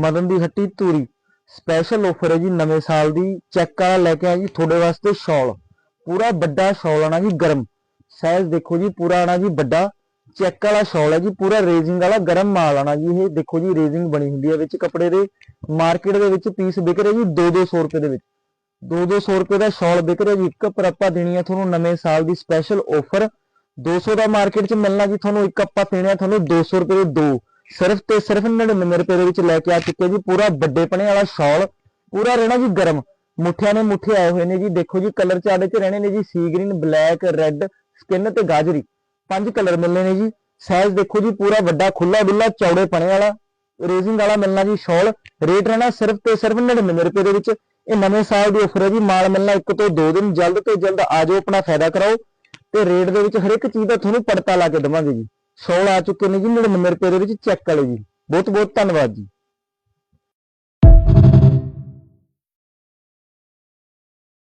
ਮਦਨ ਦੀ ਹੱਟੀ Dhuri special offer ਹੈ ਜੀ ਨਵੇਂ ਸਾਲ ਦੀ। ਚੈੱਕ ਵਾਲਾ ਲੈ ਕੇ ਆਇਆ ਜੀ ਤੁਹਾਡੇ ਵਾਸਤੇ ਸ਼ਾਲ। ਪੂਰਾ ਵੱਡਾ ਸ਼ਾਲ ਆਣਾ ਜੀ ਗਰਮ। ਸਾਈਜ਼ ਦੇਖੋ ਜੀ ਪੂਰਾ ਆਣਾ ਜੀ ਵੱਡਾ। ਚੈੱਕ ਵਾਲਾ ਸ਼ਾਲ ਹੈ ਜੀ, ਪੂਰਾ ਰੇਜ਼ਿੰਗ ਵਾਲਾ ਗਰਮ ਮਾਲ ਆਣਾ ਜੀ। ਇਹ ਦੇਖੋ ਜੀ ਰੇਜ਼ਿੰਗ ਬਣੀ ਹੁੰਦੀ ਹੈ ਵਿੱਚ ਕੱਪੜੇ ਦੇ। ਮਾਰਕੀਟ ਦੇ ਵਿੱਚ ਪੀਸ ਵਿਕ ਰਿਹਾ ਜੀ 200 ਰੁਪਏ ਦੇ ਵਿੱਚ। 200 ਰੁਪਏ ਦਾ ਸ਼ਾਲ ਵਿਕ ਰਿਹਾ ਜੀ ਇੱਕ। ਪਰ ਆਪਾਂ ਦੇਣੀ ਆ ਤੁਹਾਨੂੰ ਨਵੇਂ ਸਾਲ ਦੀ ਸਪੈਸ਼ਲ ਆਫਰ। 200 ਦਾ ਮਾਰਕੀਟ 'ਚ ਮਿਲਣਾ ਜੀ ਤੁਹਾਨੂੰ, ਇੱਕ ਆਪਾਂ ਦੇਣਾ ਤੁਹਾਨੂੰ 200 ਰੁਪਏ ਦੇ 2। ਸਿਰਫ ਤੇ ਸਿਰਫ 99 ਰੁਪਏ ਦੇ ਵਿੱਚ ਲੈ ਕੇ ਆ ਚੁੱਕੇ ਜੀ ਪੂਰਾ ਵੱਡੇ ਪਣੇ ਵਾਲਾ ਸ਼ਾਲ। ਪੂਰਾ ਰਹਿਣਾ ਜੀ ਗਰਮ। ਮੁੱਠਿਆਂ ਨੇ ਮੁੱਠੇ ਆਏ ਹੋਏ ਨੇ ਜੀ। ਦੇਖੋ ਜੀ ਕਲਰ ਚਾਰਟ 'ਚ ਰਹਿਣੇ ਨੇ ਜੀ ਸੀ ਗ੍ਰੀਨ, ਬਲੈਕ, ਰੈੱਡ, ਸਕਿਨ ਤੇ ਗਾਜਰੀ। 5 ਕਲਰ ਮਿਲਨੇ ਨੇ ਜੀ। ਸਾਈਜ਼ ਦੇਖੋ ਜੀ ਪੂਰਾ ਵੱਡਾ, ਖੁੱਲਾ ਡੁੱਲਾ, ਚੌੜੇ ਪਣੇ ਵਾਲਾ, ਰੇਜ਼ਿੰਗ ਵਾਲਾ ਮਿਲਣਾ ਜੀ ਸ਼ਾਲ। ਰੇਟ ਰਹਿਣਾ ਸਿਰਫ ਤੇ ਸਿਰਫ 99 ਰੁਪਏ ਦੇ ਵਿੱਚ। ਇਹ ਨਵੇਂ ਸਾਲ ਦੀ ਆਫਰ ਹੈ ਜੀ। ਮਾਲ ਮਿਲਣਾ 1 ਤੋਂ 2 ਦਿਨ। ਜਲਦ ਤੋਂ ਜਲਦ ਆ ਜਾਓ, ਆਪਣਾ ਫਾਇਦਾ ਕਰਾਓ। ਤੇ ਰੇਟ ਦੇ ਵਿੱਚ ਹਰ ਇੱਕ ਚੀਜ਼ ਦਾ ਤੁਹਾਨੂੰ ਪੜਤਾ ਲਾ ਕੇ ਦੇਵਾਂਗੇ ਜੀ। ਸ਼ਾਲ ਆ ਚੁੱਕੇ ਨੇ ਜੀ 99 ਰੁਪਏ ਦੇ ਵਿੱਚ ਚੈੱਕ ਵਾਲੇ ਜੀ। ਬਹੁਤ ਬਹੁਤ ਧੰਨਵਾਦ ਜੀ।